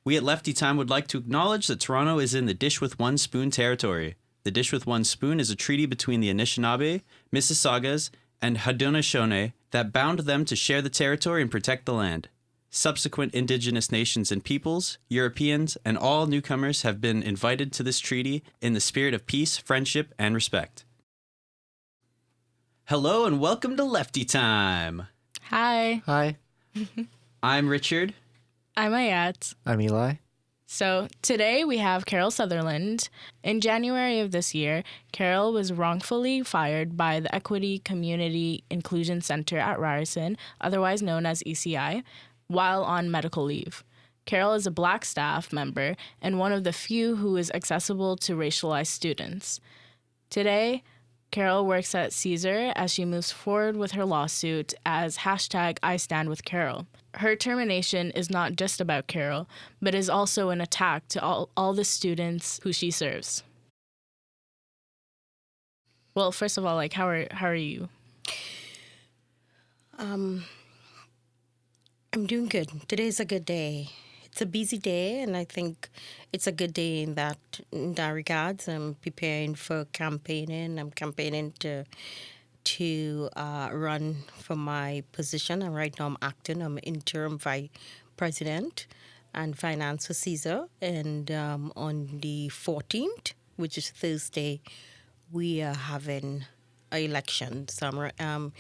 We at LefTeaTime would like to acknowledge that Toronto is in the Dish with One Spoon territory. The Dish with One Spoon is a treaty between the Anishinaabe, Mississaugas, and Haudenosaunee that bound them to share the territory and protect the land. Subsequent Indigenous nations and peoples, Europeans, and all newcomers have been invited to this treaty in the spirit of peace, friendship, and respect. Hello and welcome to LefTeaTime. Hi. Hi. I'm Richard. I'm Ayat. I'm Eli. So today we have Carol Sutherland. In January of this year, Carol was wrongfully fired by the Equity Community Inclusion Center at Ryerson, otherwise known as ECI, while on medical leave. Carol is a Black staff member and one of the few who is accessible to racialized students. Today, Carol works at Caesar as she moves forward with her lawsuit as #IStandWithCarol. Her termination is not just about Carol, but is also an attack to all the students who she serves. Well, first of all, how are you? I'm doing good. Today's a good day. It's a busy day, and I think it's a good day in that regards. I'm preparing for campaigning. I'm campaigning to run for my position, and right now I'm acting. I'm interim vice president and finance for Caesar. And on the 14th, which is Thursday, we are having an election. So I'm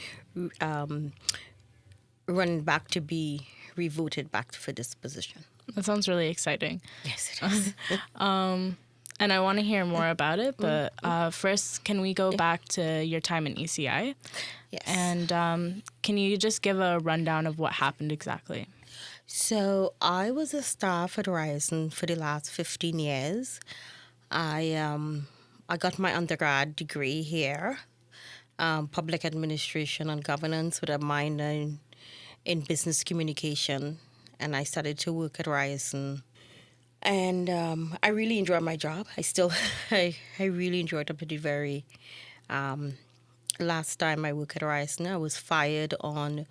running back to be revoted back for this position. That sounds really exciting. Yes, it is. And I want to hear more about it, but first, can we go back to your time in ECI? Yes. And can you just give a rundown of what happened exactly? So I was a staff at Ryerson for the last 15 years. I got my undergrad degree here, public administration and governance with a minor in business communication, and I started to work at Ryerson. And I really enjoyed my job. I really enjoyed it up to the very last time I worked at Ryerson. I was fired on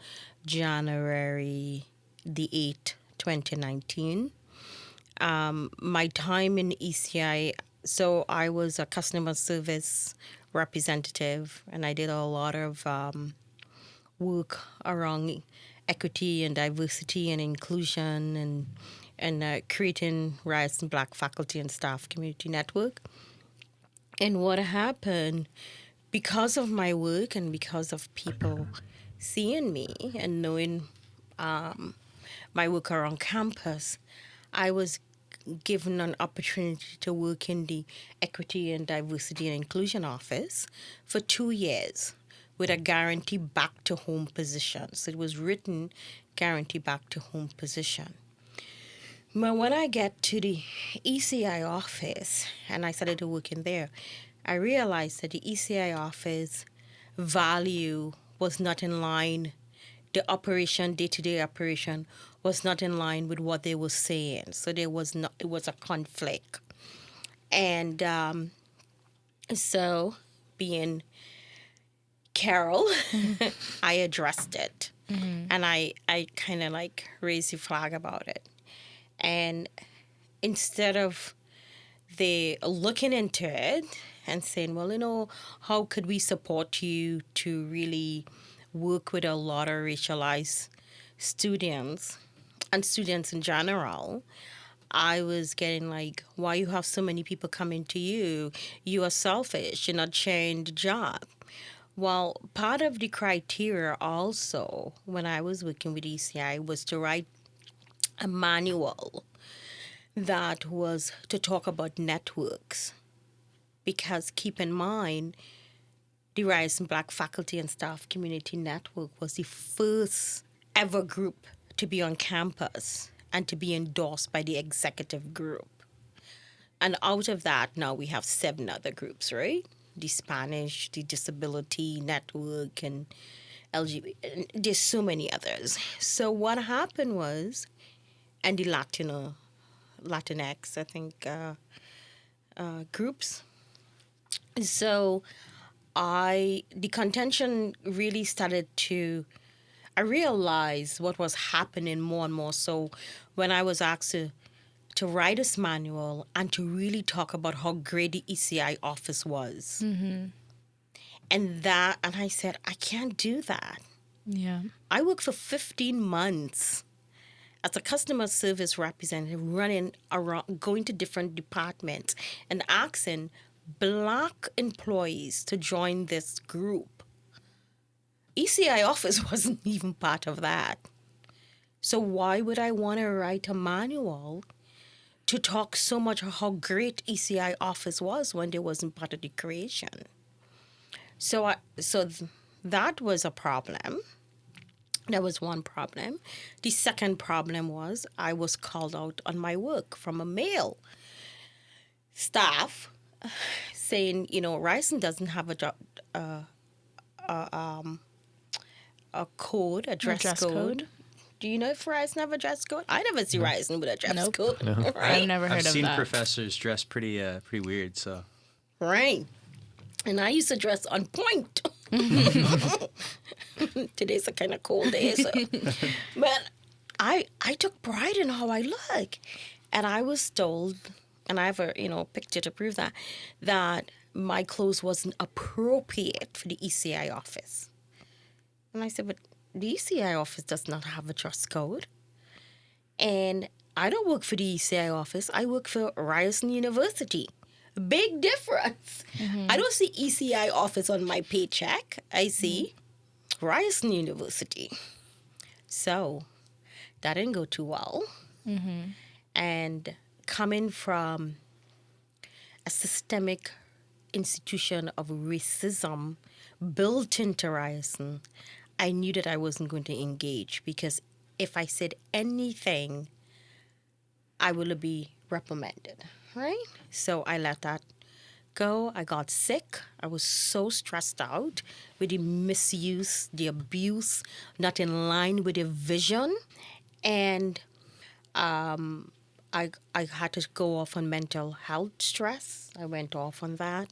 January the 8th, 2019. My time in ECI, so I was a customer service representative, and I did a lot of work around equity and diversity and inclusion and creating Ryerson Black faculty and staff community network. And what happened, because of my work and because of people seeing me and knowing my work around campus, I was given an opportunity to work in the Equity and Diversity and Inclusion Office for 2 years with a guarantee back to home position. So it was written guarantee back to home position. But when I get to the ECI office and I started to work in there, I realized that the ECI office value was not in line. The operation, day-to-day operation, was not in line with what they were saying. So it was a conflict. And so being Carol, I addressed it. Mm-hmm. And I kind of raised the flag about it. And instead of they looking into it and saying, well, how could we support you to really work with a lot of racialized students and students in general, I was getting why you have so many people coming to you? You are selfish. You're not sharing the job. Well, part of the criteria also when I was working with ECI was to write a manual that was to talk about networks, because keep in mind, the Ryerson Black Faculty and Staff Community Network was the first ever group to be on campus and to be endorsed by the executive group. And out of that, now we have 7 other groups, right? The Spanish, the Disability Network, and LGBT. There's so many others. So what happened was, and the Latinx, I think, groups. So the contention really started to, I realized what was happening more and more. So when I was asked to write this manual and to really talk about how great the ECI office was. And I said, I can't do that. Yeah. I worked for 15 months as a customer service representative, running around, going to different departments and asking Black employees to join this group. ECI office wasn't even part of that. So why would I want to write a manual to talk so much how great ECI office was when they wasn't part of the creation? So that was a problem. That was one problem. The second problem was I was called out on my work from a male staff saying, Ryerson doesn't have a code, a dress code. Do you know if Ryerson have a dress code? I never see Ryerson with a dress code. No. Right? I've never heard I've of seen that. professors dress pretty weird, so. Right. And I used to dress on point. Today's a kind of cold day, so. But I took pride in how I look. And I was told, and I have a picture to prove that my clothes wasn't appropriate for the ECI office. And I said, but the ECI office does not have a dress code. And I don't work for the ECI office. I work for Ryerson University. Big difference. I don't see ECI office on my paycheck. I see Ryerson University. So that didn't go too well. And coming from a systemic institution of racism built into Ryerson, I knew that I wasn't going to engage, because if I said anything, I would be reprimanded, right? So I let that go. I got sick. I was so stressed out with the misuse, the abuse, not in line with the vision. And I had to go off on mental health stress. I went off on that.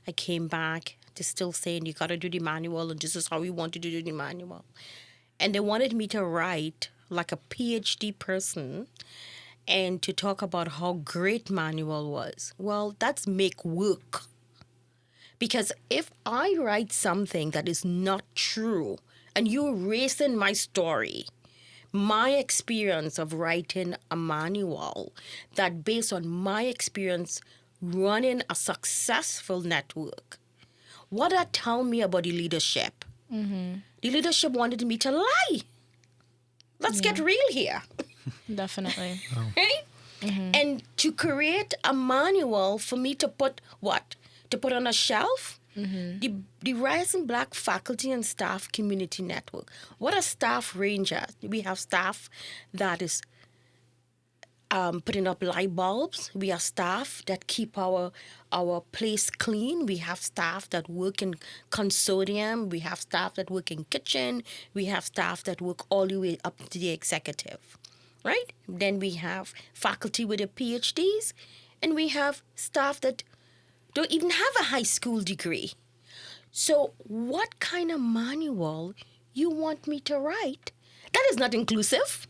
I came back to still saying, you got to do the manual, and this is how we want to do the manual. And they wanted me to write like a PhD person and to talk about how great manual was. Well, that's make work. Because if I write something that is not true and you're erasing my story, my experience of writing a manual that based on my experience running a successful network, what that tell me about the leadership? The leadership wanted me to lie. Let's get real here. Definitely. Right? And to create a manual for me to put what? To put on a shelf? The Ryerson Black Faculty and Staff Community Network. What a staff range at. We have staff that is putting up light bulbs. We have staff that keep our place clean. We have staff that work in consortium. We have staff that work in kitchen. We have staff that work all the way up to the executive, right? Then we have faculty with their PhDs, and we have staff that don't even have a high school degree. So what kind of manual you want me to write? That is not inclusive.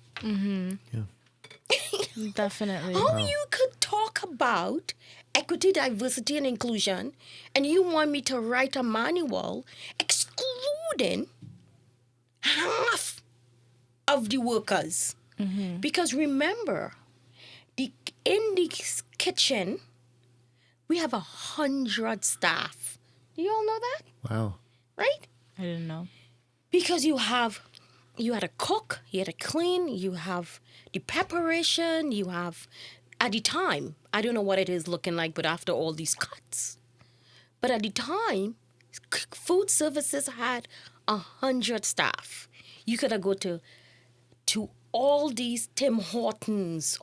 Definitely. How you could talk about equity, diversity, and inclusion, and you want me to write a manual excluding half of the workers? Because remember, in the kitchen, we have 100 staff. Do you all know that? Wow. Right? I didn't know. Because you had a cook, you had a clean, you have the preparation, you have, at the time, I don't know what it is looking like, but after all these cuts. But at the time, food services had 100 staff. You could go to all these Tim Hortons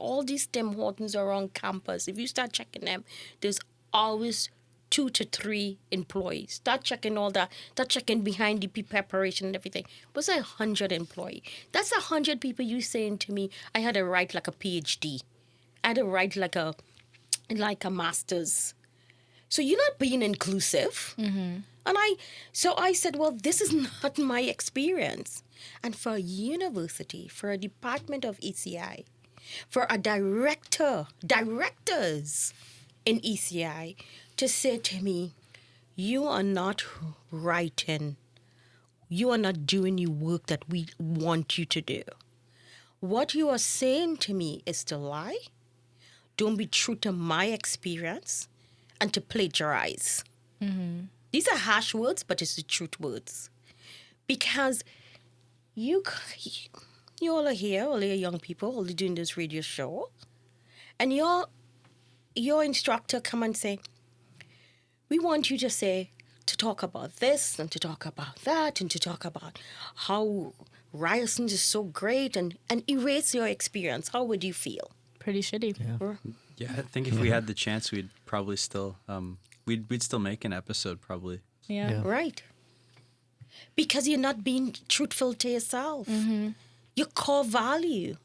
around campus. If you start checking them, there's always 2 to 3 employees. Start checking all that. Start checking behind the preparation and everything. Was 100 employee? That's 100 people you saying to me, I had to write like a PhD. I had to write like a master's. So you're not being inclusive. And I said, well, this is not my experience. And for a university, for a department of ECI, for a directors in ECI to say to me, you are not writing. You are not doing the work that we want you to do. What you are saying to me is to lie, don't be true to my experience, and to plagiarize. These are harsh words, but it's the truth words. Because you all are here, all are young people, all are doing this radio show, and your instructor come and say, we want you to talk about this and to talk about that and to talk about how Ryerson is so great and erase your experience. How would you feel? Pretty shitty. Yeah, I think if we had the chance, we'd probably still we'd still make an episode probably. Yeah. Right. Because you're not being truthful to yourself. Your core value.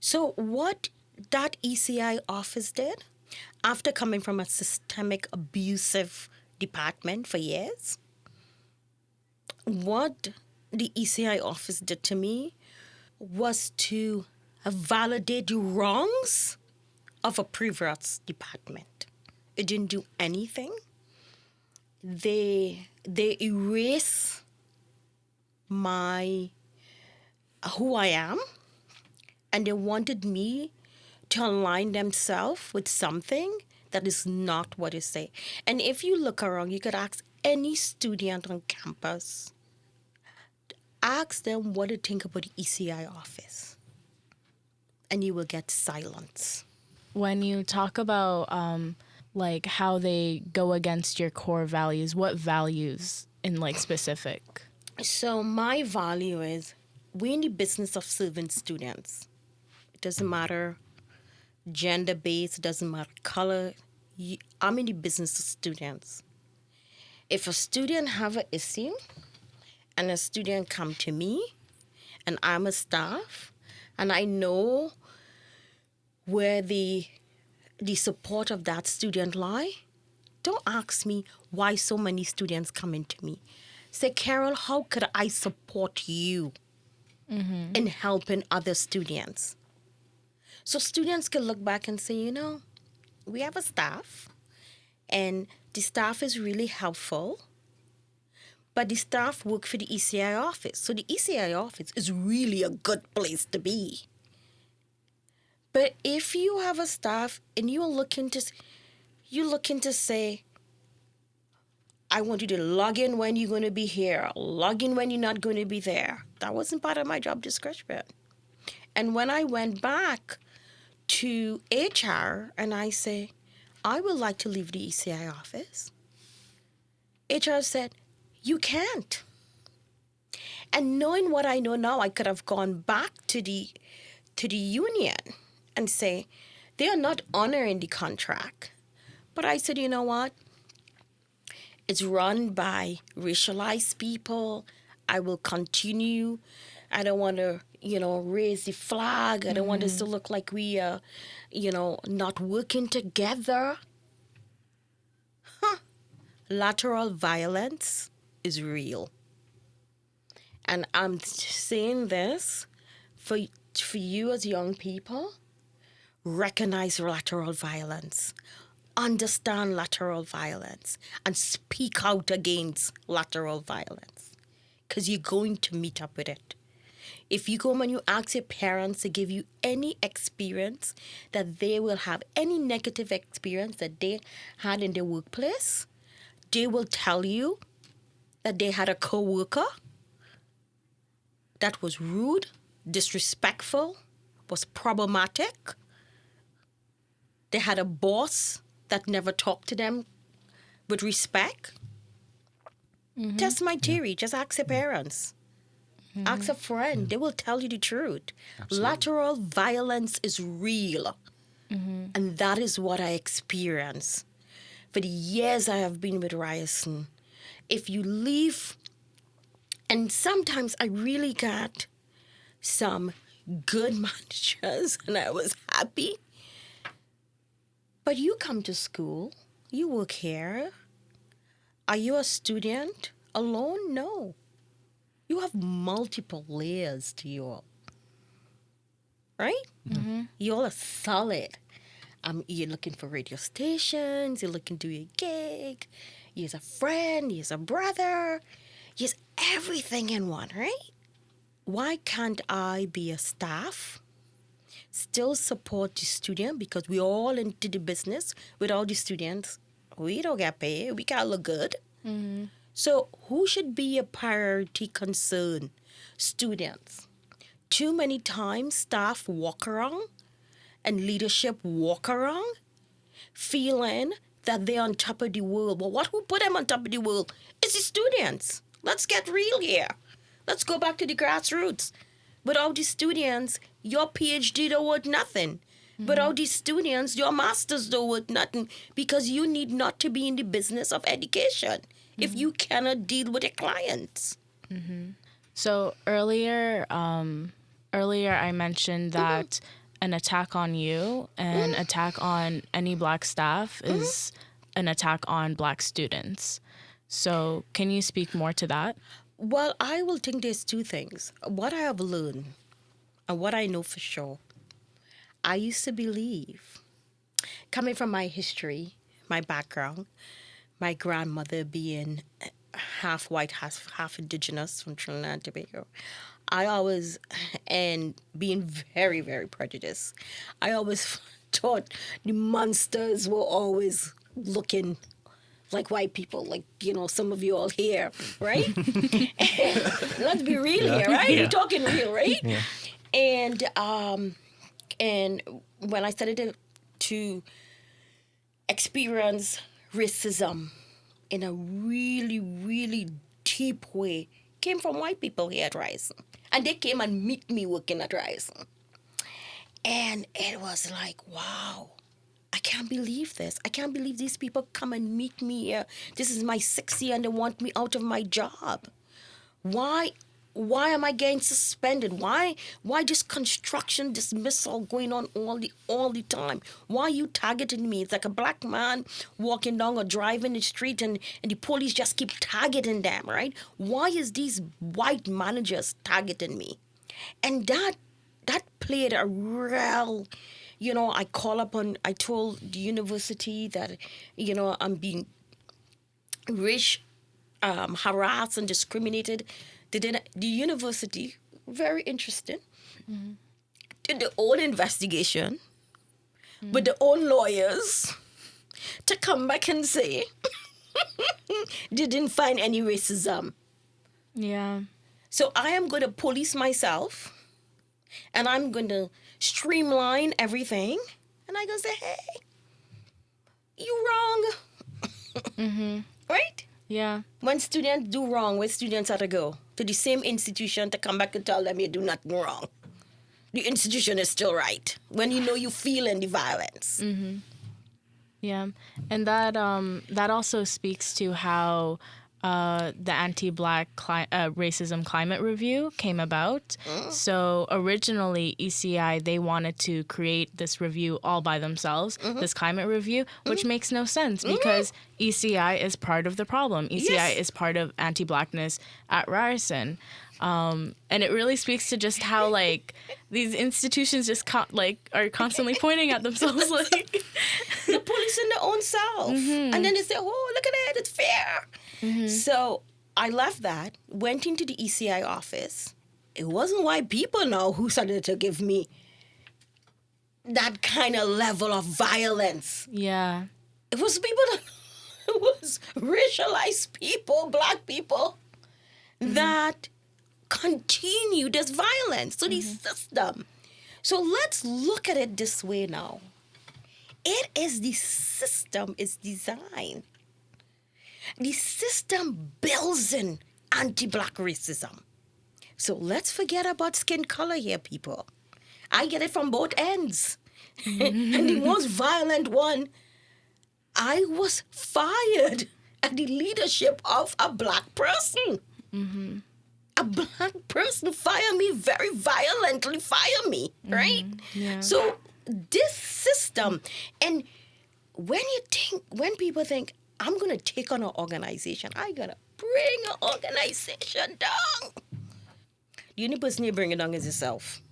So what that ECI office did, after coming from a systemic abusive department for years, what the ECI office did to me was to validate the wrongs of a previous department. It didn't do anything. They erase who I am, and they wanted me to align themselves with something that is not what they say. And if you look around, you could ask any student on campus, ask them what they think about the ECI office, and you will get silence. When you talk about like how they go against your core values, what values in like specific? So my value is we're in the business of serving students. It doesn't matter gender-based, it doesn't matter color. I'm in the business of students. If a student have an issue and a student come to me and I'm a staff and I know where the support of that student lie, don't ask me why so many students coming to me. Say, Carol, how could I support you in helping other students? So students can look back and say, we have a staff and the staff is really helpful, but the staff work for the ECI office. So the ECI office is really a good place to be. But if you have a staff and you're looking to say, I want you to log in when you're going to be here, log in when you're not going to be there. That wasn't part of my job description. And when I went back to HR and I say, I would like to leave the ECI office, HR said, you can't. And knowing what I know now, I could have gone back to the union and say, they are not honoring the contract. But I said, you know what? It's run by racialized people. I will continue. I don't want to, raise the flag. I don't want us to look like we are, not working together. Lateral violence is real. And I'm saying this for you as young people, recognize lateral violence. Understand lateral violence and speak out against lateral violence because you're going to meet up with it. If you go and you ask your parents to give you any experience that they will have, any negative experience that they had in their workplace, they will tell you that they had a coworker that was rude, disrespectful, was problematic. They had a boss that never talked to them with respect. That's my theory. Just ask your parents. Ask a friend. They will tell you the truth. Absolutely. Lateral violence is real. And that is what I experience. For the years I have been with Ryerson, if you leave, and sometimes I really got some good managers and I was happy. But you come to school, you work here. Are you a student alone? No. You have multiple layers to you. right? You all are solid. You're looking for radio stations. You're looking to do a gig. You're a friend. You're a brother. You're everything in one, right? Why can't I be a staff, still support the student, because we all into the business with all the students. We don't get paid. We gotta look good. So who should be a priority concern? Students. Too many times staff walk around and leadership walk around feeling that they're on top of the world. Well, who put them on top of the world? It's the students. Let's get real here. Let's go back to the grassroots. Without the students, your PhD don't worth nothing. Without the students, your masters don't worth nothing, because you need not to be in the business of education if you cannot deal with your clients. So earlier I mentioned that an attack on you and attack on any Black staff is an attack on Black students. So can you speak more to that? Well, I will think there's two things. What I have learned and what I know for sure. I used to believe, coming from my history, my background, my grandmother being half white, half indigenous from Trinidad and Tobago, and being very, very prejudiced, I always thought the monsters were always looking like white people, like, some of you all here, right? Let's be real here, right? Yeah. We're talking real, right? Yeah. And when I started to experience racism in a really, really deep way, came from white people here at Ryerson. And they came and meet me working at Ryerson. And it was like, wow, I can't believe this. I can't believe these people come and meet me here. This is my 6th year and they want me out of my job. Why am I getting suspended? Why this construction dismissal going on all the time? Why are you targeting me? It's like a Black man walking down or driving the street and the police just keep targeting them, right? Why is these white managers targeting me? And that played a real, I told the university that, I'm being harassed and discriminated. The university, very interesting, did their own investigation with their own lawyers to come back and say they didn't find any racism. Yeah. So I am going to police myself and I'm going to streamline everything. And I go say, hey, you wrong. Right? Yeah. When students do wrong, where students have to go? To the same institution to come back and tell them you do nothing wrong. The institution is still right when you feeling the violence. Yeah. And that also speaks to how the anti-Black racism climate review came about. So originally ECI, they wanted to create this review all by themselves, this climate review, which makes no sense because ECI is part of the problem. ECI is part of anti-Blackness at Ryerson. And it really speaks to just how these institutions just are constantly pointing at themselves The police in their own self. And then they say, oh, look at it, it's fair. So I left that, went into the ECI office. It wasn't white people now who started to give me that kind of level of violence. Yeah. It was it was racialized people, Black people, that continue this violence to the system. So let's look at it this way now. It is the system is designed. The system builds in anti-Black racism. So let's forget about skin color here, people. I get it from both ends. And the most violent one, I was fired at the leadership of a Black person. A Black person fire me very violently, right? Yeah. So this system, and when people think, I'm going to take on an organization, I'm going to bring an organization down. The only person you bring it down is yourself.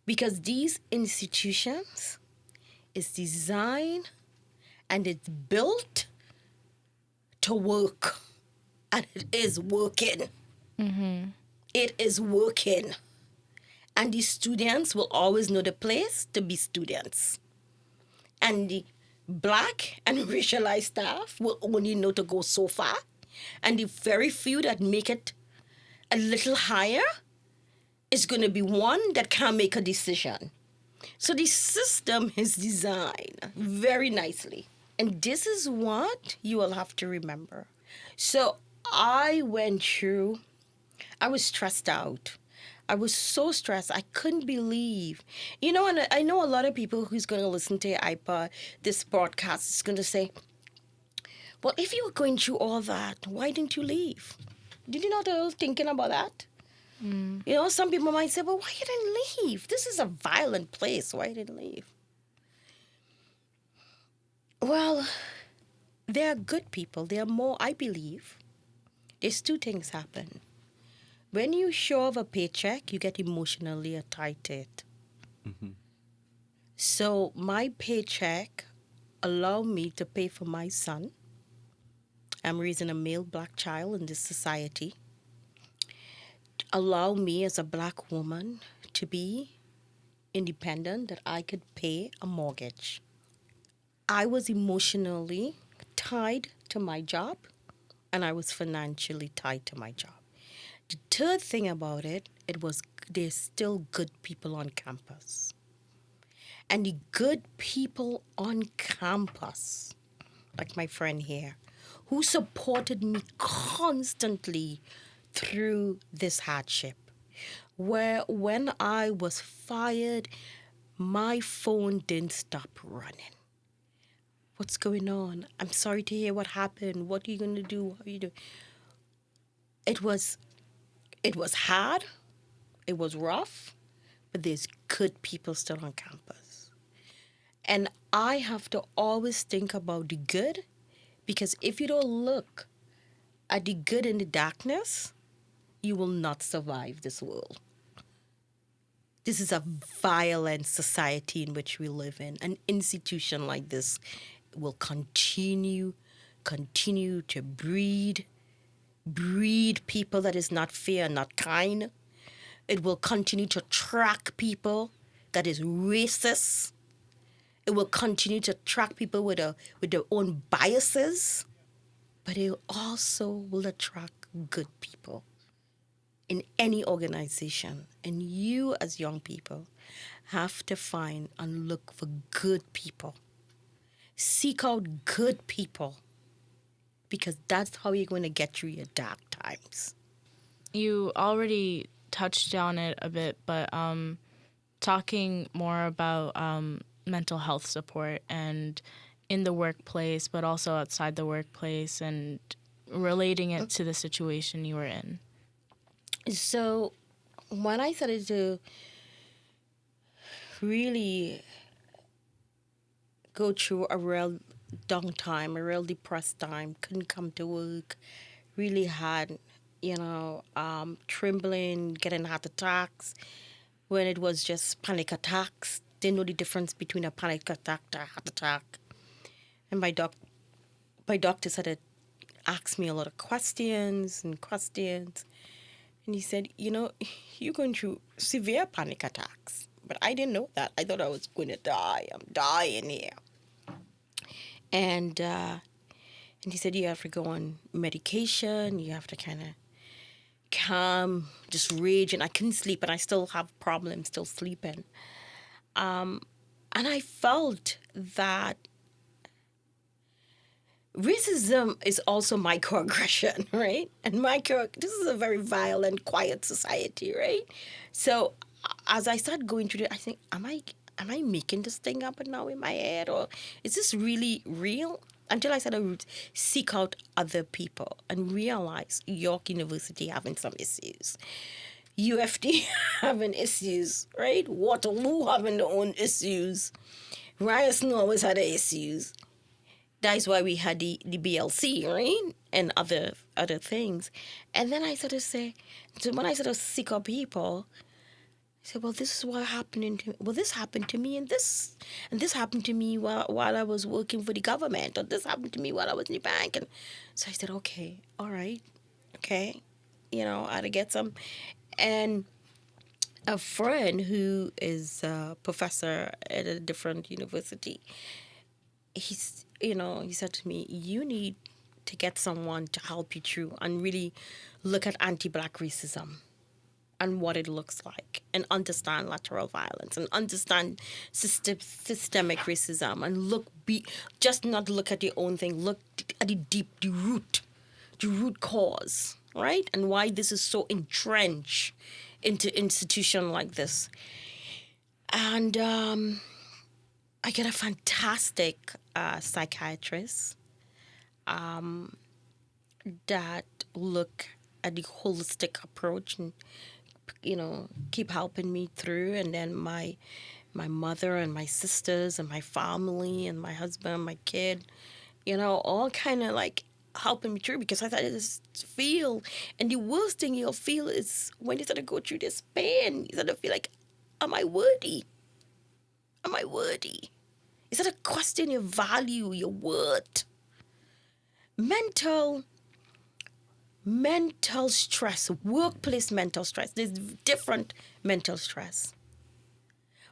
Because these institutions is designed and it's built to work. And it is working. It is working. And the students will always know the place to be students. And the Black and racialized staff will only know to go so far. And the very few that make it a little higher is going to be one that can't make a decision. So the system is designed very nicely. And this is what you will have to remember. So I was stressed out. I was so stressed. I couldn't believe. And I know a lot of people who's going to listen to this broadcast is going to say, well, if you were going through all that, why didn't you leave? Did you not thinking about that? Some people might say, well, why you didn't leave? This is a violent place. Why you didn't leave? Well, there are good people. There are more, I believe. There's two things happen. When you show off a paycheck, you get emotionally attached to it. So my paycheck allowed me to pay for my son. I'm raising a male Black child in this society. Allow me as a Black woman to be independent, that I could pay a mortgage. I was emotionally tied to my job, and I was financially tied to my job. The third thing about it was there's still good people on campus. And the good people on campus, like my friend here, who supported me constantly through this hardship, where when I was fired, my phone didn't stop running. What's going on? I'm sorry to hear what happened. What are you going to do? How are you doing? It was hard. It was rough. But there's good people still on campus. And I have to always think about the good, because if you don't look at the good in the darkness, you will not survive this world. This is a violent society in which we live in. An institution like this will continue to breed people that is not fair, not kind. It will continue to track people that is racist. It will continue to track people with their own biases. But it also will attract good people in any organization. And you as young people have to find and look for good people. Seek out good people, because that's how you're going to get through your dark times. You already touched on it a bit, but talking more about mental health support and in the workplace, but also outside the workplace, and relating it to the situation you were in. So when I started to really go through a real down time, a real depressed time, couldn't come to work, really had, trembling, getting heart attacks, when it was just panic attacks. Didn't know the difference between a panic attack and a heart attack. And my doctor started asking me a lot of questions. And he said, you're going through severe panic attacks. But I didn't know that. I thought I was going to die. I'm dying here. And he said, you have to go on medication. You have to kind of calm, just rage. And I couldn't sleep, and I still have problems still sleeping. And I felt that racism is also microaggression, right? And this is a very violent, quiet society, right? So as I started going through it, I think, am I making this thing up now in my head, or is this really real? Until I started to seek out other people and realize York University having some issues, UFD having issues, right? Waterloo having their own issues. Ryerson always had their issues. That's why we had the BLC, right? And other things. And then I started to say, so when I started to seek out people, I said, well, this is what happened to me. Well, this happened to me, and this happened to me while I was working for the government, or this happened to me while I was in the bank. And so I said, okay, all right, okay, I had to get some. And a friend who is a professor at a different university, he said to me, you need to get someone to help you through and really look at anti-Black racism and what it looks like, and understand lateral violence, and understand systemic racism, and just not look at your own thing, look at the root cause, right? And why this is so entrenched into institution like this. And I get a fantastic psychiatrist that look at the holistic approach and keep helping me through. And then my mother and my sisters and my family and my husband, my kid, all kind of like helping me through, because I thought I just feel, and the worst thing you'll feel is when you start to go through this pain, you start to feel like, am I worthy? Am I worthy? You start to question your value, your worth. Mental stress, workplace mental stress. There's different mental stress.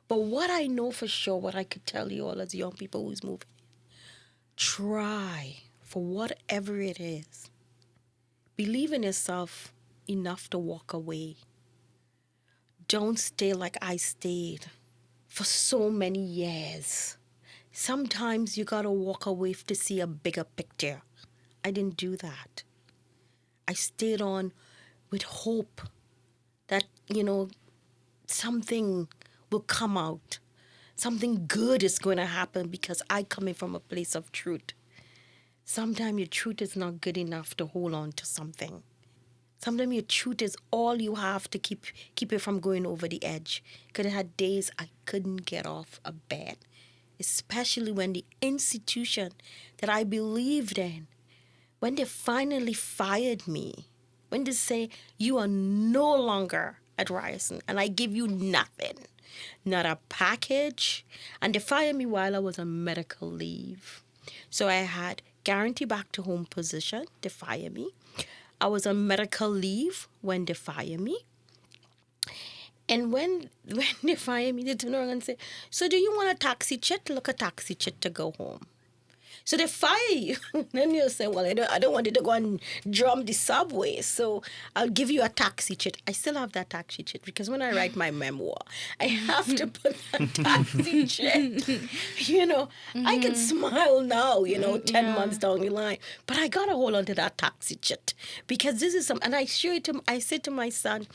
But what I know for sure, what I could tell you all as young people who's moving, try for whatever it is. Believe in yourself enough to walk away. Don't stay like I stayed for so many years. Sometimes you gotta walk away to see a bigger picture. I didn't do that. I stayed on with hope that, something will come out. Something good is going to happen, because I coming from a place of truth. Sometimes your truth is not good enough to hold on to something. Sometimes your truth is all you have to keep it from going over the edge. Because I had days I couldn't get off a bed, especially when the institution that I believed in, when they finally fired me, when they say, you are no longer at Ryerson and I give you nothing, not a package, and they fired me while I was on medical leave. So I had guarantee back to home position, they fired me. I was on medical leave when they fired me. And when they fired me, they turn around and say, so do you want a taxi chit? Look, a taxi chit to go home. So they fire you. Then you say, well, I don't want you to go and drum the subway, so I'll give you a taxi chit. I still have that taxi chit, because when I write my memoir, I have to put that taxi chit. I can smile now, 10 months down the line. But I got to hold on to that taxi chit, because this is some, and I said to my son,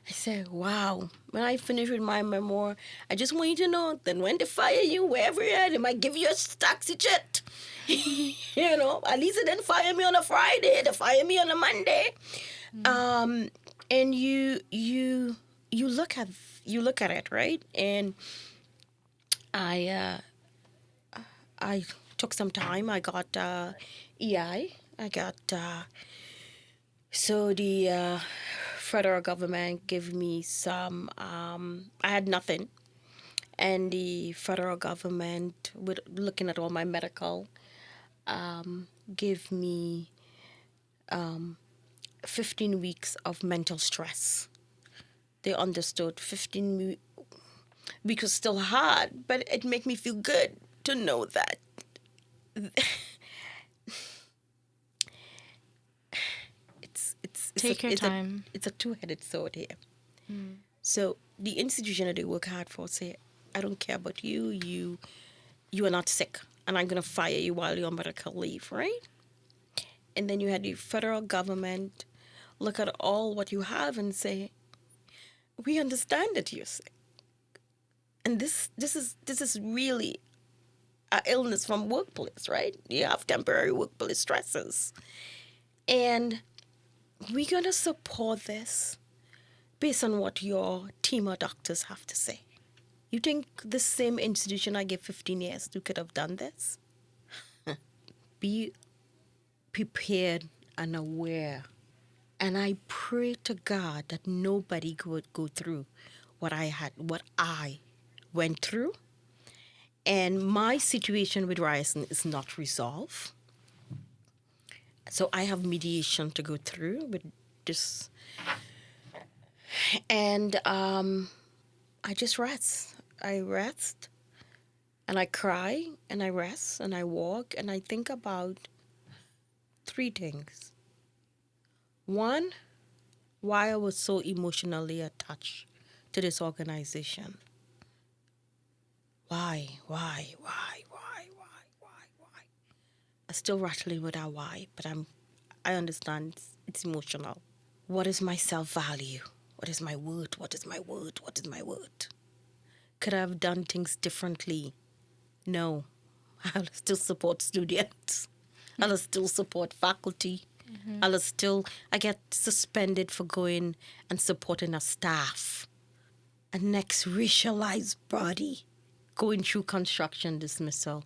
I said, wow, when I finish with my memoir, I just want you to know that when they fire you, wherever you're at, they might give you a taxi jet. At least they didn't fire me on a Friday. They fire me on a Monday. And you look at it, right? And I took some time. I got EI. I got so the federal government gave me some. I had nothing, and the federal government, with looking at all my medical, gave me 15 weeks of mental stress. They understood 15 weeks was still hard, but it made me feel good to know that Take your time. It's a two-headed sword here. So the institution that they work hard for say, I don't care about you. You are not sick, and I'm going to fire you while you're on medical leave, right? And then you had the federal government look at all what you have and say, we understand that you're sick. And this is really an illness from workplace, right? You have temporary workplace stresses. And we're going to support this based on what your team of doctors have to say. You think the same institution I gave 15 years to could have done this? Be prepared and aware. And I pray to God that nobody would go through what I went through. And my situation with Ryerson is not resolved. So I have mediation to go through with this. And I just rest. I rest and I cry and I rest and I walk and I think about three things. One, why I was so emotionally attached to this organization. Why? I'm still rattling with that why, but I understand it's emotional. What is my self-value? What is my worth? What is my worth? What is my worth? Could I have done things differently? No. I'll still support students. I'll still support faculty. I get suspended for going and supporting a staff. A next racialized body going through construction dismissal.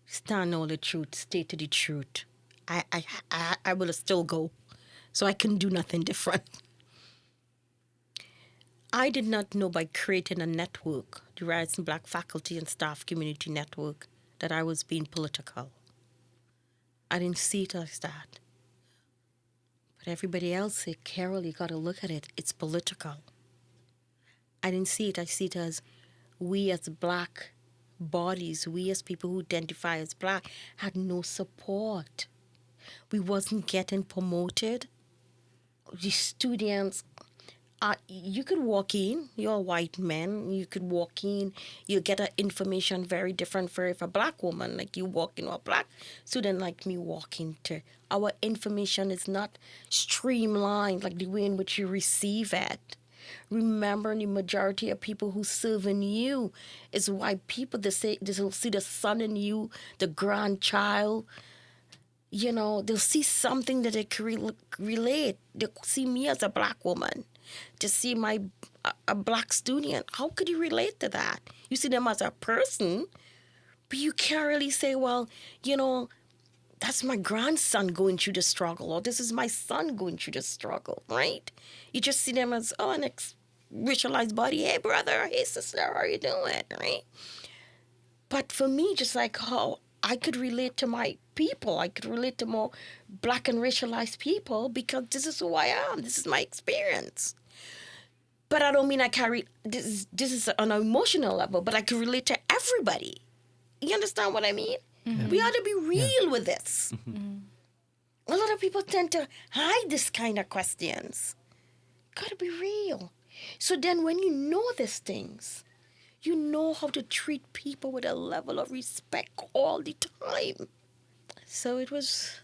Stand all the truth, stay to the truth. I will still go. So I can do nothing different. I did not know by creating a network, the Ryerson Black Faculty and Staff Community Network, that I was being political. I didn't see it as that. But everybody else said, Carol, you got to look at it. It's political. I didn't see it. I see it as we as Black bodies, we as people who identify as Black, had no support. We wasn't getting promoted. The students, you could walk in, you're a white man, you could walk in, you get information very different for if a Black woman, like you walk in, or a Black student like me walk into. Our information is not streamlined like the way in which you receive it. Remember, the majority of people who serve in you is white people. They say they'll see the son in you, the grandchild. You know, they'll see something that they can relate. They'll see me as a Black woman. To see a Black student, how could you relate to that? You see them as a person, but you can't really say, well, you know, that's my grandson going through the struggle, or this is my son going through the struggle, right? You just see them as, an racialized body. Hey, brother. Hey, sister. How are you doing, right? But for me, just like how I could relate to my people, I could relate to more Black and racialized people because this is who I am. This is my experience. But I don't mean I carry, this is on an emotional level, but I can relate to everybody. You understand what I mean? Mm-hmm. We ought to be real with this. Mm-hmm. A lot of people tend to hide this kind of questions. Got to be real. So then when you know these things, you know how to treat people with a level of respect all the time. So it was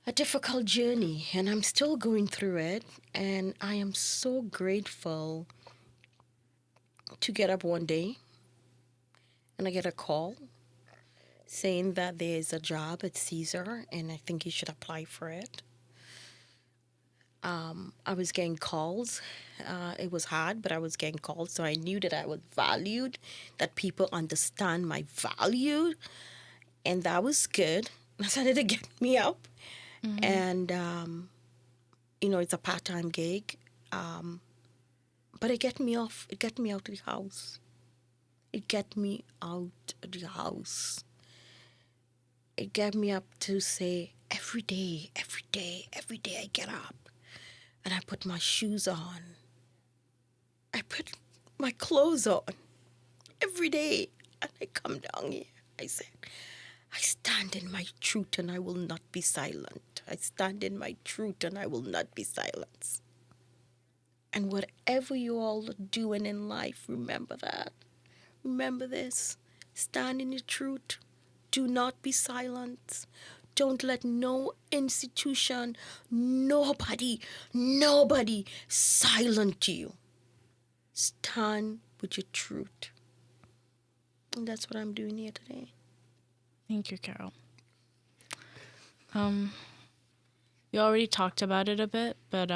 a difficult journey, and I'm still going through it, and I am so grateful to get up one day and I get a call saying that there's a job at Caesar and I think you should apply for it. I was getting calls. It was hard, but I was getting calls, so I knew that I was valued, that people understand my value, and that was good. That started to get me up. Mm-hmm. And, it's a part-time gig, but it got me off. It got me out of the house. It got me out of the house. It got me up to say, every day I get up and I put my shoes on. I put my clothes on every day and I come down here. I said, I stand in my truth and I will not be silent. I stand in my truth and I will not be silenced. And whatever you all are doing in life, remember that. Remember this. Stand in the truth. Do not be silent. Don't let no institution, nobody silent you. Stand with your truth. And that's what I'm doing here today. Thank you, Carol. You already talked about it a bit, but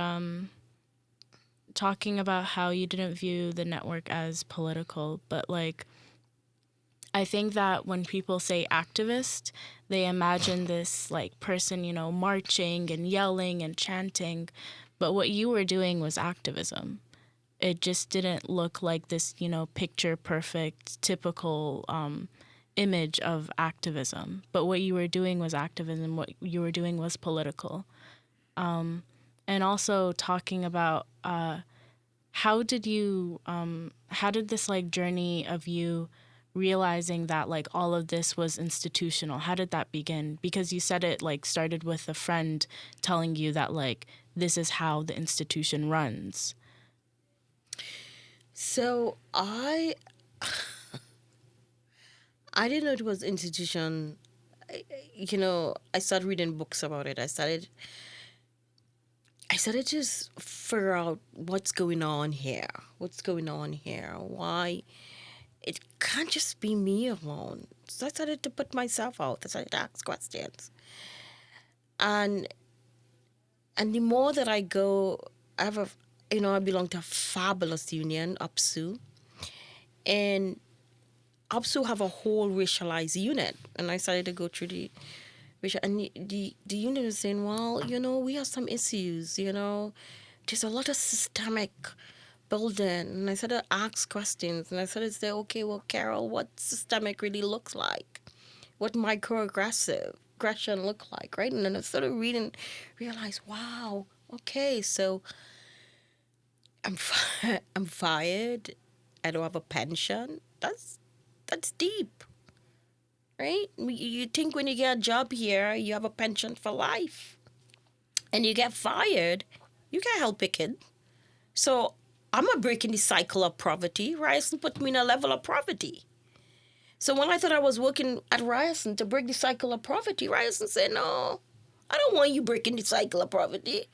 talking about how you didn't view the network as political, but I think that when people say activist, they imagine this person, marching and yelling and chanting, but what you were doing was activism. it just didn't look like this, picture perfect, typical image of activism. But what you were doing was activism. What you were doing was political. And also talking about how did this like journey of you realizing that like all of this was institutional? How did that begin? Because you said it like started with a friend telling you that like this is how the institution runs. So I didn't know it was institution. I started reading books about it. I started to just figure out what's going on here. Why it can't just be me alone. So I started to put myself out. I started to ask questions. And the more that I go, I belong to a fabulous union, UPSU. And UPSU have a whole racialized unit. And I started to go through the racial, and the union was saying, well, we have some issues, there's a lot of systemic building. And I started to ask questions, and I started to say, okay, well, Carol, what systemic really looks like? What microaggression look like, right? And then I started reading, realized, wow, okay, so I'm fired. I don't have a pension. That's deep, right? You think when you get a job here, you have a pension for life, and you get fired, you can't help your kid. So I'm breaking the cycle of poverty. Ryerson put me in a level of poverty. So when I thought I was working at Ryerson to break the cycle of poverty, Ryerson said, no, I don't want you breaking the cycle of poverty.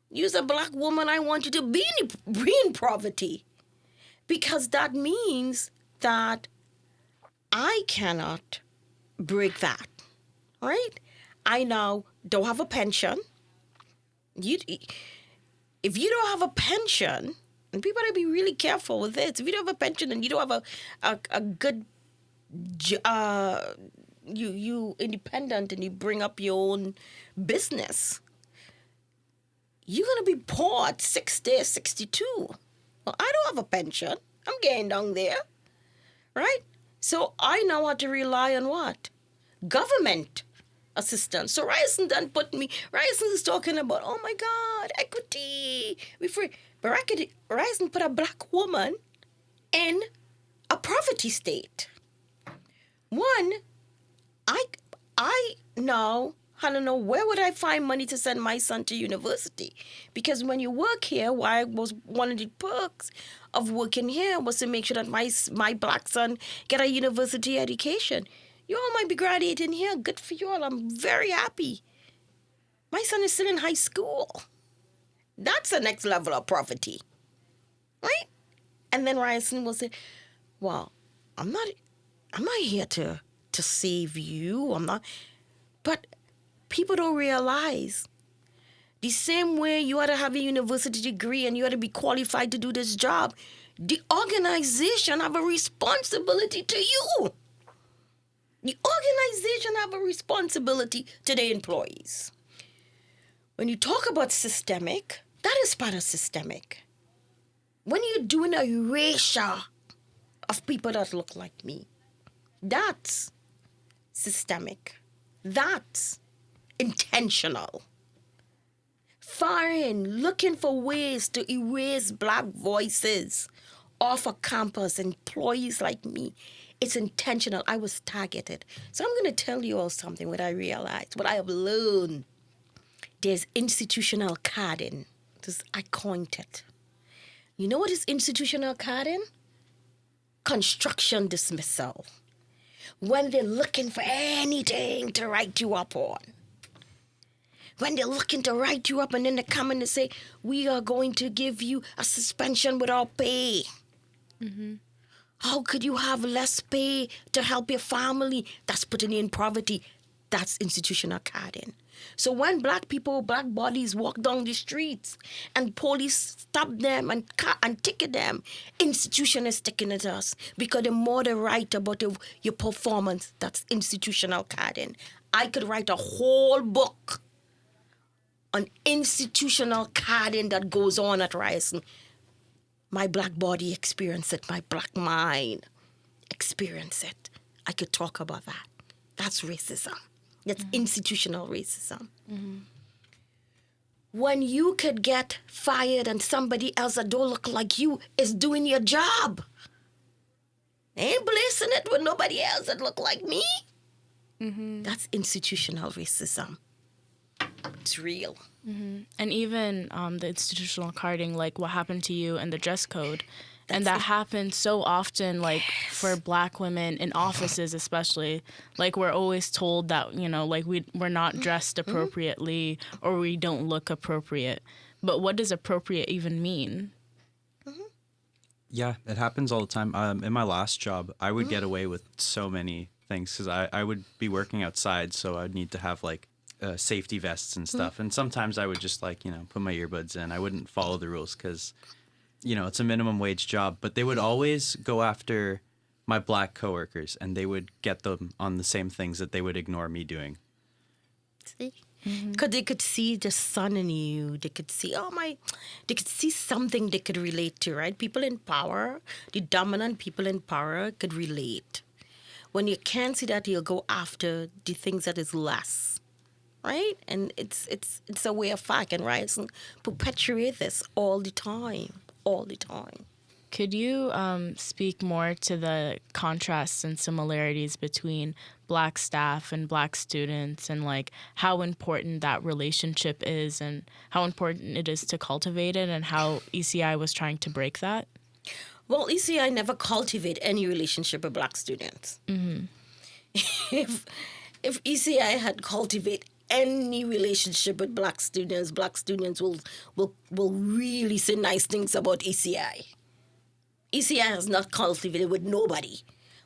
You're a black woman. I want you to be in poverty, because that means that I cannot break that, right? I now don't have a pension. If you don't have a pension, and people gotta be really careful with this. If you don't have a pension and you don't have a good, you independent and you bring up your own business, you're gonna be poor at 60, 62. Well, I don't have a pension. I'm getting down there, right? So I now have to rely on what? Government assistance. So Ryerson done put me, Ryerson is talking about, oh my God, equity. We free. But Ryerson put a black woman in a poverty state. One, I now I don't know where would I find money to send my son to university, because when you work here, why was one of the perks of working here was to make sure that my black son get a university education. You all might be graduating here. Good for you all. I'm very happy. My son is still in high school. That's the next level of poverty, right? And then Ryerson will say, well, I'm not here to save you. I'm not. But people don't realize the same way you ought to have a university degree and you ought to be qualified to do this job, the organization have a responsibility to you. The organization have a responsibility to their employees. When you talk about systemic, that is part of systemic. When you're doing a erasure of people that look like me, that's systemic. That's intentional. Firing, looking for ways to erase black voices off a campus, employees like me. It's intentional. I was targeted. So I'm going to tell you all something, what I realized, what I have learned. There's institutional carding. I coined it. You know what is institutional carding? Construction dismissal. When they're looking for anything to write you up on. When they're looking to write you up and then they come in and say, we are going to give you a suspension without pay. Mm-hmm. How could you have less pay to help your family? That's putting you in poverty. That's institutional carding. So when black people, black bodies walk down the streets and police stop them and ticket them, institution is sticking at us because the more they write about your performance, that's institutional carding. I could write a whole book on institutional carding that goes on at Ryerson. My black body experience it. My black mind experience it. I could talk about that. That's racism. That's institutional racism. When you could get fired and somebody else that don't look like you is doing your job. Ain't blessing it with nobody else that look like me. That's institutional racism. It's real. And even the institutional carding, like what happened to you and the dress code. And that happens so often, like for black women in offices especially. Like we're always told that, you know, like we're not dressed appropriately or we don't look appropriate. But what does appropriate even mean? Yeah, it happens all the time. In my last job, I would get away with so many things because I would be working outside, so I'd need to have like safety vests and stuff. And sometimes I would just like, you know, put my earbuds in. I wouldn't follow the rules because, you know, it's a minimum wage job. But they would always go after my black coworkers and they would get them on the same things that they would ignore me doing. See? Because they could see the sun in you. They could see, they could see something they could relate to, right? People in power, the dominant people in power could relate. When you can't see that, you'll go after the things that is less, right? And it's a way of fact, and Ryerson perpetuate this all the time. Could you speak more to the contrasts and similarities between black staff and black students and like how important that relationship is and how important it is to cultivate it and how ECI was trying to break that? Well, ECI never cultivate any relationship with black students. If ECI had cultivate any relationship with black students will really say nice things about ECI. ECI has not cultivated with nobody.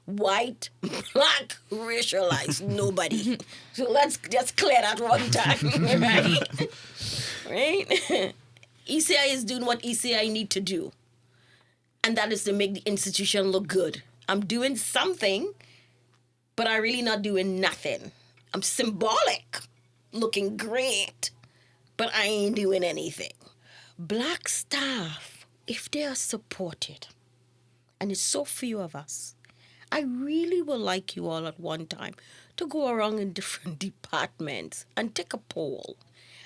White, black, racialized, nobody. So let's just clear that one time, right? Right? ECI is doing what ECI need to do. And that is to make the institution look good. I'm doing something, but I'm really not doing nothing. I'm symbolic, looking great, but I ain't doing anything. Black staff, if they are supported, and it's so few of us, I really would like you all at one time to go around in different departments and take a poll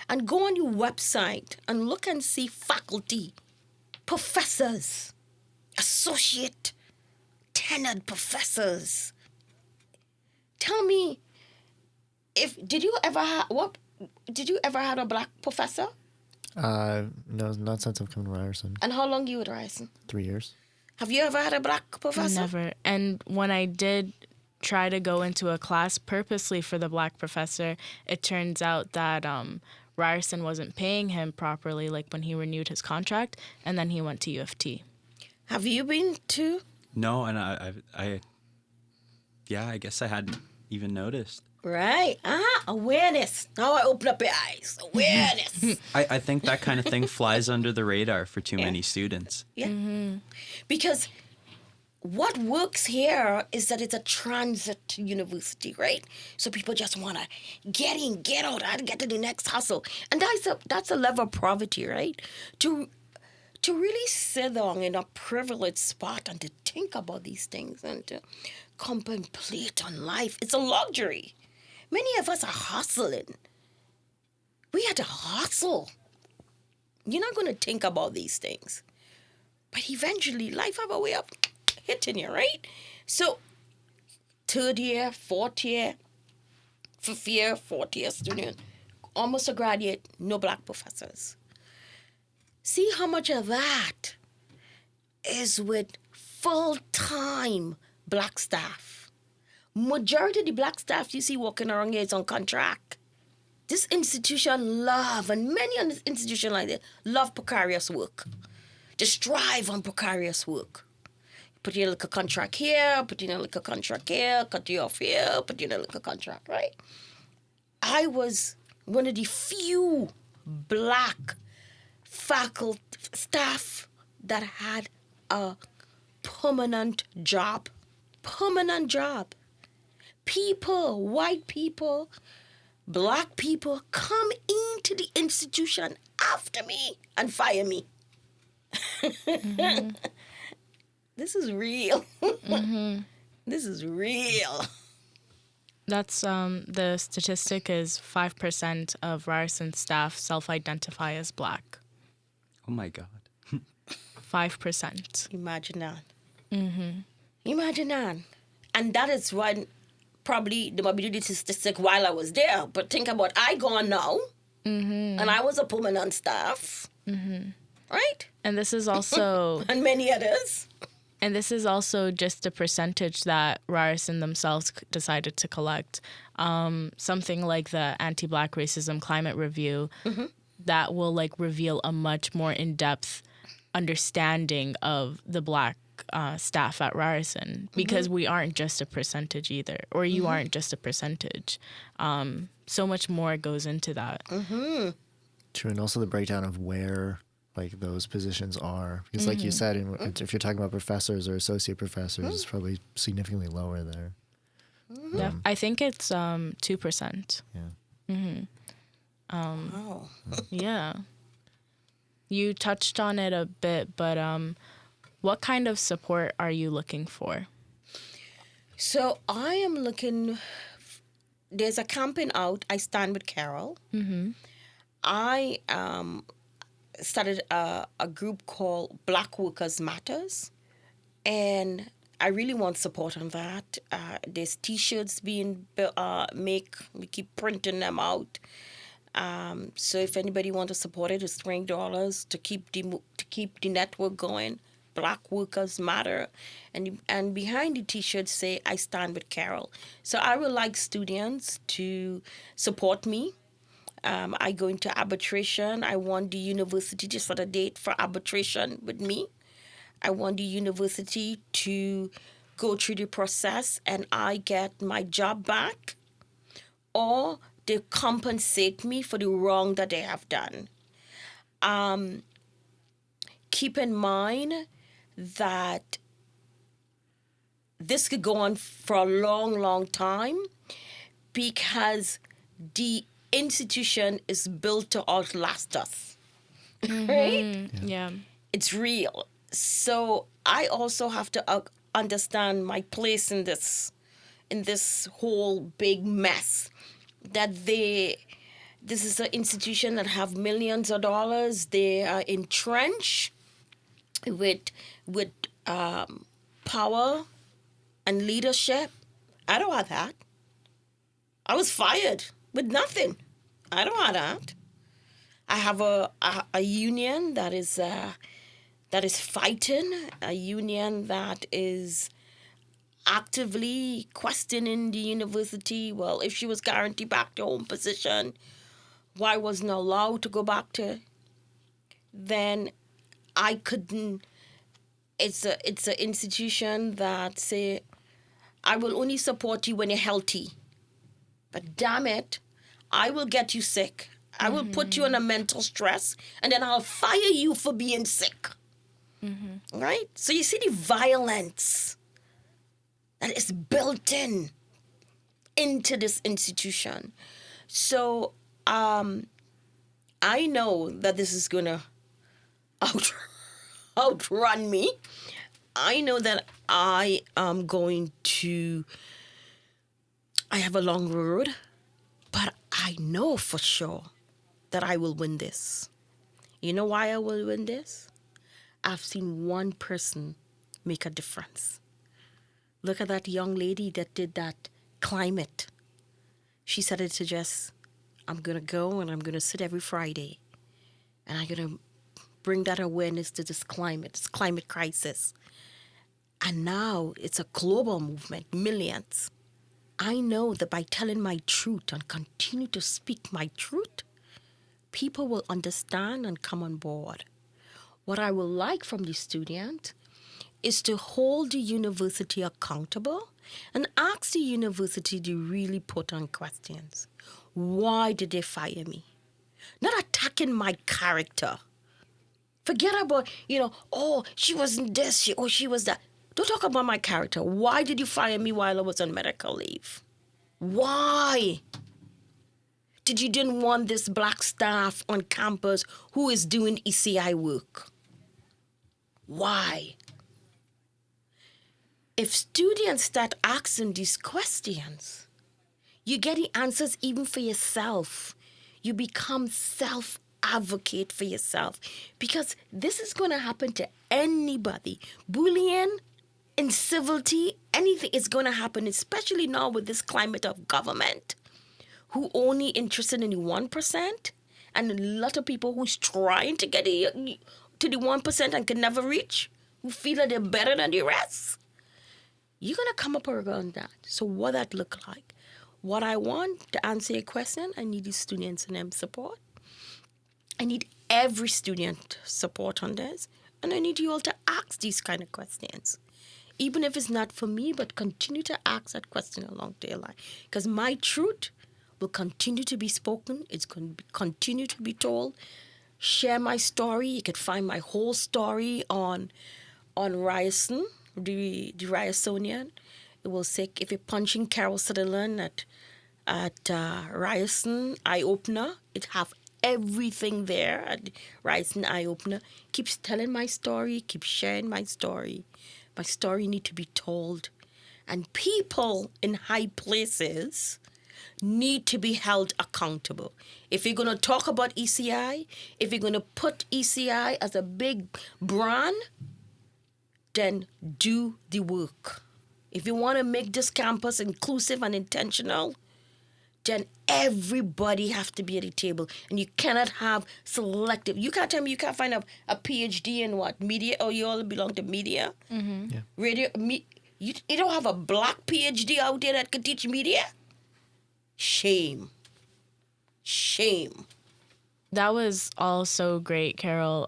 and go on your website and look and see faculty, professors, associate, tenured professors. Tell me, did you ever have a black professor? No, not since I've come to Ryerson. And how long you at Ryerson? 3 years. Have you ever had a black professor? Never. And when I did try to go into a class purposely for the black professor, it turns out that Ryerson wasn't paying him properly, like when he renewed his contract, and then he went to U of T. Have you been to? No, and I guess I hadn't even noticed. Right. Awareness. Now I open up your eyes. Awareness. I think that kind of thing flies under the radar for too many students. Yeah. Because what works here is that it's a transit university, right? So people just want to get in, get out, and get to the next hustle. And that's a level of poverty, right? To really sit down in a privileged spot and to think about these things and to contemplate on life, it's a luxury. Many of us are hustling. We had to hustle. You're not going to think about these things. But eventually, life have a way of hitting you, right? So, third year, fourth year, fifth year, fourth year student, almost a graduate, no black professors. See how much of that is with full-time black staff. Majority of the black staff you see walking around here is on contract. This institution love, and many on this institution like that, love precarious work. Just strive on precarious work. Put in a little contract here, put in a little contract here, cut you off here, put in a little contract, right? I was one of the few black faculty staff that had a permanent job. Permanent job. People, white people, black people come into the institution after me and fire me. This is real. This is real. That's the statistic is 5% of Ryerson staff self-identify as Black. Oh my God. 5%. Imagine that. Imagine that. And that is when probably the morbidity statistic while I was there. But think about I gone now, and I was a permanent staff, right? And this is also And many others. And this is also just a percentage that Ryerson themselves decided to collect. Something like the Anti-Black Racism Climate Review that will like reveal a much more in-depth understanding of the Black staff at Ryerson, because we aren't just a percentage either, or you aren't just a percentage. So much more goes into that. True, and also the breakdown of where like those positions are, because like you said, if you're talking about professors or associate professors, it's probably significantly lower there. I think it's 2%. Yeah. Oh. Yeah. You touched on it a bit, but what kind of support are you looking for? So I am looking. There's a campaign out. I stand with Carol. I started a group called Black Workers Matters, and I really want support on that. There's T-shirts being make. We keep printing them out. So if anybody wants to support it, it's $20 to keep the network going. Black Workers Matter, and behind the T-shirt say I stand with Carol. So I would like students to support me. I go into arbitration. I want the university to set a date for arbitration with me. I want the university to go through the process and I get my job back, or they compensate me for the wrong that they have done. Keep in mind that this could go on for a long, long time because the institution is built to outlast us, right? Yeah. It's real. So I also have to understand my place in this whole big mess. That this is an institution that have millions of dollars. They are entrenched with power and leadership. I don't want that. I was fired with nothing. I don't want that. I have a union that is fighting, a union that is actively questioning the university. Well, if she was guaranteed back to home position, why wasn't allowed to go back to? Then I couldn't. It's an institution that say, I will only support you when you're healthy. But damn it, I will get you sick. I will put you in a mental stress, and then I'll fire you for being sick. Right? So you see the violence that is built into this institution. So I know that this is going to outrun me. I know that I am going to... I have a long road, but I know for sure that I will win this. You know why I will win this? I've seen one person make a difference. Look at that young lady that did that climate. She said it to Jess, I'm going to go and I'm going to sit every Friday. And I'm going to bring that awareness to this climate crisis. And now it's a global movement, millions. I know that by telling my truth and continue to speak my truth, people will understand and come on board. What I would like from the student is to hold the university accountable and ask the university to really put on questions. Why did they fire me? Not attacking my character. Forget about, oh, she wasn't this, she was that. Don't talk about my character. Why did you fire me while I was on medical leave? Why? Did you didn't want this black staff on campus who is doing ECI work? Why? If students start asking these questions, you get the answers even for yourself. You become self-advocate for yourself, because this is going to happen to anybody. Bullying, incivility, anything is going to happen, especially now with this climate of government who only interested in the 1%, and a lot of people who's trying to get to the 1% and can never reach, who feel that they're better than the rest. You're going to come up around that. So what that look like? What I want to answer your question, I need the students and them support. I need every student support on this. And I need you all to ask these kind of questions. Even if it's not for me, but continue to ask that question along their line. Because my truth will continue to be spoken. It's going to continue to be told. Share my story. You can find my whole story on Ryerson, the Ryersonian. It will say, if you're punching Carol Sutherland at Ryerson Eye Opener, it have everything there at Ryerson Eye Opener. Keeps telling my story, keep sharing my story. My story need to be told. And people in high places need to be held accountable. If you're going to talk about ECI, if you're going to put ECI as a big brand, then do the work. If you want to make this campus inclusive and intentional, then everybody have to be at the table. And you cannot have selective. You can't tell me you can't find a PhD in what? Media? Oh, you all belong to media? Mm-hmm. Yeah. Radio? You don't have a black PhD out there that could teach media? Shame. Shame. That was all so great, Carol.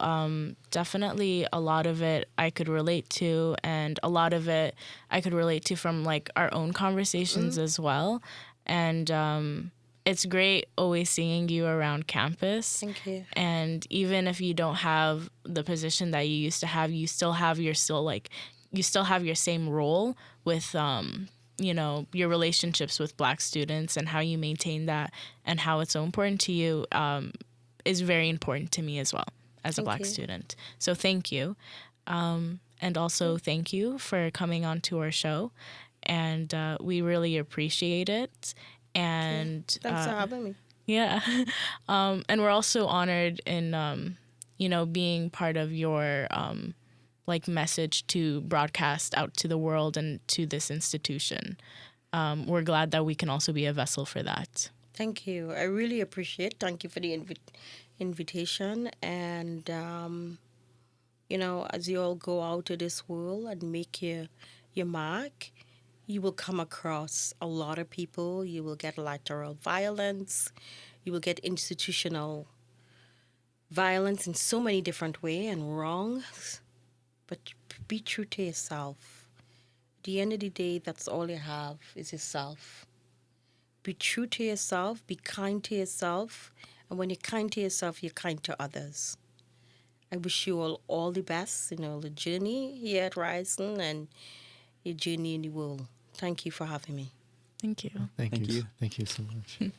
Definitely a lot of it I could relate to, and a lot of it I could relate to from like our own conversations as well. And it's great always seeing you around campus. Thank you. And even if you don't have the position that you used to have, you still have your same role with your relationships with Black students, and how you maintain that, and how it's so important to you is very important to me as well as a Thank Black you. student. So thank you. And also thank you for coming on to our show. And we really appreciate it. And Thanks for having me. yeah. And we're also honored in, being part of your message to broadcast out to the world and to this institution. We're glad that we can also be a vessel for that. Thank you. I really appreciate it. Thank you for the invitation. And, as you all go out to this world and make your mark, you will come across a lot of people. You will get lateral violence. You will get institutional violence in so many different ways and wrongs. But be true to yourself. At the end of the day, that's all you have is yourself. Be true to yourself, be kind to yourself, and when you're kind to yourself, you're kind to others. I wish you all the best, the journey here at Ryerson and your journey in the world. Thank you for having me. Thank you. Thank Thank you. you. Thank you so much.